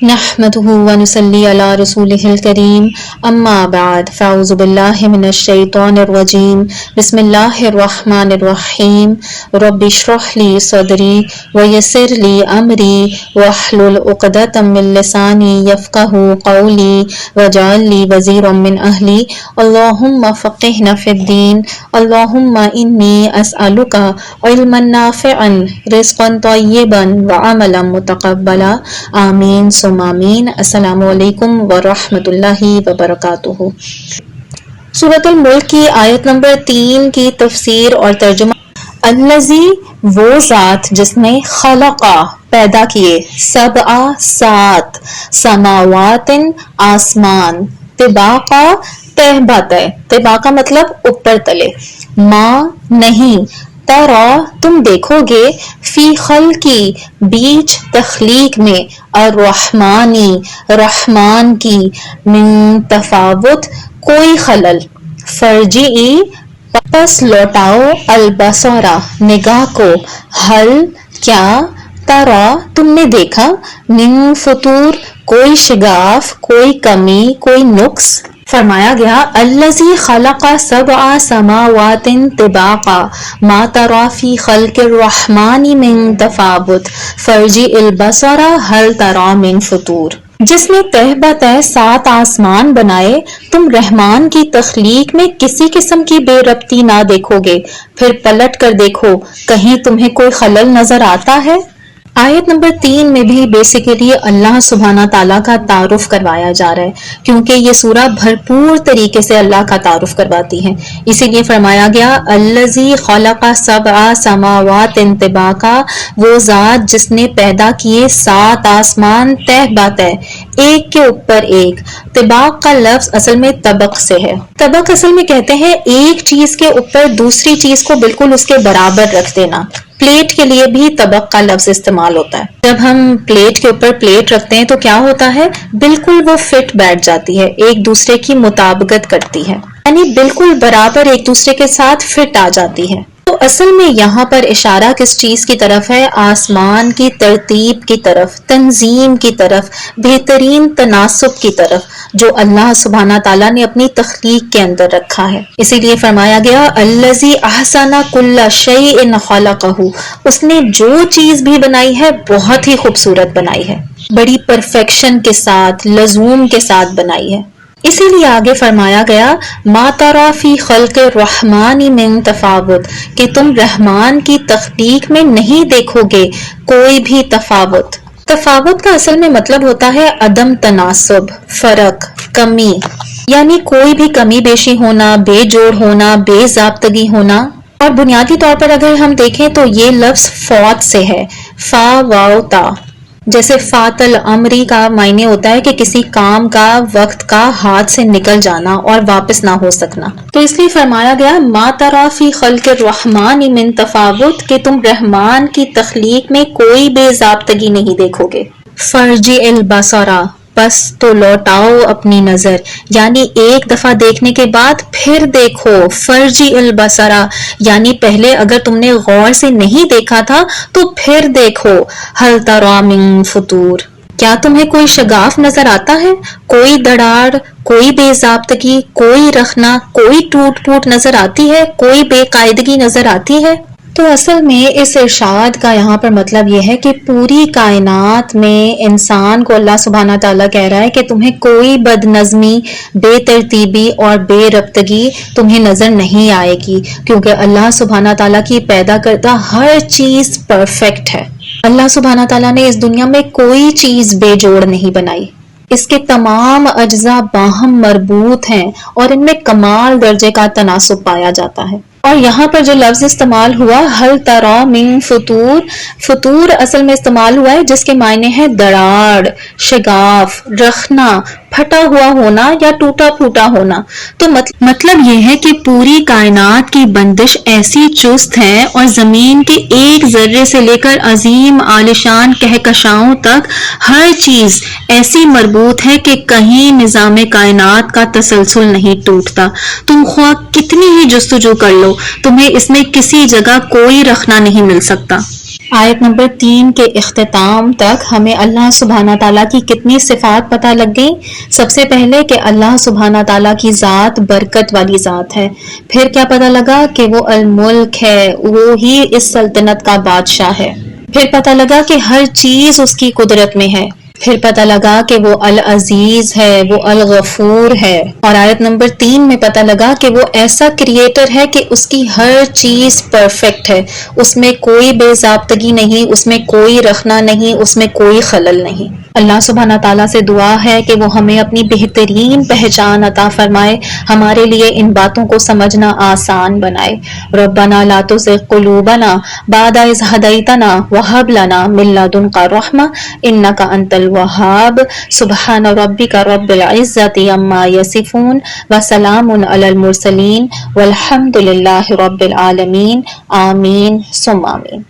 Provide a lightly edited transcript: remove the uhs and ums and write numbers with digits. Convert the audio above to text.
نحمده ونصلي على رسوله الكريم اما بعد فاعوذ بالله من الشيطان الرجيم بسم الله الرحمن الرحيم رب اشرح لي صدري ويسر لي امري واحلل عقدة من لساني يفقهوا قولي واجعل لي وزيرا من اهلي اللهم فقهنا في الدين اللهم اني اسالك علما نافعا رزقا طيبا وعملا متقبلا آمین ثم آمین۔ السلام علیکم ورحمۃ اللہ وبرکاتہ۔ سورۃ الملک کی آیت نمبر 3 کی تفسیر اور ترجمہ۔ الذی، وہ ذات جس نے خلقا، پیدا کیے، سبع، 7، سماوات، آسمان، طباقا، تہ بتہ، طباقا مطلب اوپر تلے، ماں نہیں، ترا تم دیکھو گے، فی خلقی بیچ تخلیق میں، الرحمانی رحمان کی، من تفاوت کوئی خلل، فرجعی پس لوٹاؤ، البصرا نگاہ کو، حل کیا، ترا تم نے دیکھا، من فطور کوئی شگاف، کوئی کمی، کوئی نقص۔ فرمایا گیا الذی خلق سبع سماوات طباقا ما تری فی خلق الرحمن من تفاوت فارجع البصر هل تری من فطور۔ جس نے تہ بتہ 7 آسمان بنائے، تم رحمان کی تخلیق میں کسی قسم کی بے ربطی نہ دیکھو گے، پھر پلٹ کر دیکھو کہیں تمہیں کوئی خلل نظر آتا ہے۔ آیت نمبر 3 میں بھی بیسیکلی اللہ سبحانہ تعالیٰ کا تعارف کروایا جا رہا ہے، کیونکہ یہ سورہ بھرپور طریقے سے اللہ کا تعارف کرواتی ہے، اسی لیے فرمایا گیا الذی خلق سبع سماوات طباقا، وہ ذات جس نے پیدا کیے 7 آسمان تہ بتہ، ایک کے اوپر ایک۔ طباق کا لفظ اصل میں طبق سے ہے۔ طبق اصل میں کہتے ہیں ایک چیز کے اوپر دوسری چیز کو بالکل اس کے برابر رکھ دینا۔ پلیٹ کے لیے بھی طبق کا لفظ استعمال ہوتا ہے۔ جب ہم پلیٹ کے اوپر پلیٹ رکھتے ہیں تو کیا ہوتا ہے، بالکل وہ فٹ بیٹھ جاتی ہے، ایک دوسرے کی مطابقت کرتی ہے، یعنی بالکل برابر ایک دوسرے کے ساتھ فٹ آ جاتی ہے۔ تو اصل میں یہاں پر اشارہ کس چیز کی طرف ہے، آسمان کی ترتیب کی طرف، تنظیم کی طرف، بہترین تناسب کی طرف، جو اللہ سبحانہ تعالیٰ نے اپنی تخلیق کے اندر رکھا ہے۔ اسی لیے فرمایا گیا الذی احسن کل شیء خلقہ، اس نے جو چیز بھی بنائی ہے بہت ہی خوبصورت بنائی ہے، بڑی پرفیکشن کے ساتھ، لزوم کے ساتھ بنائی ہے۔ اسی لیے آگے فرمایا گیا ما تری فی خلق الرحمن من تفاوت، کہ تم رحمان کی تخلیق میں نہیں دیکھو گے کوئی بھی تفاوت۔ تفاوت کا اصل میں مطلب ہوتا ہے عدم تناسب، فرق، کمی، یعنی کوئی بھی کمی بیشی ہونا، بے جوڑ ہونا، بے ضابطگی ہونا۔ اور بنیادی طور پر اگر ہم دیکھیں تو یہ لفظ فوت سے ہے، فا واو تا، جیسے فات الامری کا معنی ہوتا ہے کہ کسی کام کا، وقت کا ہاتھ سے نکل جانا اور واپس نہ ہو سکنا۔ تو اس لیے فرمایا گیا ما تری فی خلق الرحمن من تفاوت، کہ تم رحمان کی تخلیق میں کوئی بے ضابطگی نہیں دیکھو گے۔ فرجع البصر، پس تو لوٹاؤ اپنی نظر، یعنی ایک دفعہ دیکھنے کے بعد پھر دیکھو، فرجع البصر یعنی پہلے اگر تم نے غور سے نہیں دیکھا تھا تو پھر دیکھو، هل تری من فطور، کیا تمہیں کوئی شگاف نظر آتا ہے، کوئی دراڑ، کوئی بے ضابطگی، کوئی رخنا، کوئی ٹوٹ پھوٹ نظر آتی ہے، کوئی بے قاعدگی نظر آتی ہے؟ تو اصل میں اس ارشاد کا یہاں پر مطلب یہ ہے کہ پوری کائنات میں انسان کو اللہ سبحانہ تعالیٰ کہہ رہا ہے کہ تمہیں کوئی بد نظمی، بے ترتیبی اور بے ربطگی تمہیں نظر نہیں آئے گی، کیونکہ اللہ سبحانہ تعالیٰ کی پیدا کردہ ہر چیز پرفیکٹ ہے۔ اللہ سبحانہ تعالیٰ نے اس دنیا میں کوئی چیز بے جوڑ نہیں بنائی، اس کے تمام اجزاء باہم مربوط ہیں اور ان میں کمال درجے کا تناسب پایا جاتا ہے۔ اور یہاں پر جو لفظ استعمال ہوا ہل تری من فطور، فطور اصل میں استعمال ہوا ہے جس کے معنی ہے دراڑ، شگاف، رخنا، پھٹا ہوا ہونا یا ٹوٹا پھوٹا ہونا۔ تو مطلب یہ ہے کہ پوری کائنات کی بندش ایسی چست ہے اور زمین کے ایک ذرے سے لے کر عظیم عالیشان کہکشاؤں تک ہر چیز ایسی مربوط ہے کہ کہیں نظام کائنات کا تسلسل نہیں ٹوٹتا۔ تم خواہ کتنی ہی جستجو کر لو، تمہیں اس میں کسی جگہ کوئی رخنا نہیں مل سکتا۔ آیت نمبر 3 کے اختتام تک ہمیں اللہ سبحانہ تعالیٰ کی کتنی صفات پتہ لگ گئی۔ سب سے پہلے کہ اللہ سبحانہ تعالیٰ کی ذات برکت والی ذات ہے، پھر کیا پتہ لگا کہ وہ الملک ہے، وہ ہی اس سلطنت کا بادشاہ ہے، پھر پتہ لگا کہ ہر چیز اس کی قدرت میں ہے، پھر پتہ لگا کہ وہ العزیز ہے، وہ الغفور ہے، اور آیت نمبر 3 میں پتہ لگا کہ وہ ایسا کریٹر ہے کہ اس کی ہر چیز پرفیکٹ ہے، اس میں کوئی بے ضابطگی نہیں، اس میں کوئی رخنا نہیں، اس میں کوئی خلل نہیں۔ اللہ سبحانہ تعالیٰ سے دعا ہے کہ وہ ہمیں اپنی بہترین پہچان عطا فرمائے، ہمارے لیے ان باتوں کو سمجھنا آسان بنائے۔ ربنا لا تزغ قلوبنا بعد اذ ہدیتنا وہب لنا من لدنک رحمہ انک انت الوہاب۔ سبحان ربک رب العزۃ عما یصفون وسلام علی المرسلین والحمد للہ رب العالمین۔ آمین ثم آمین۔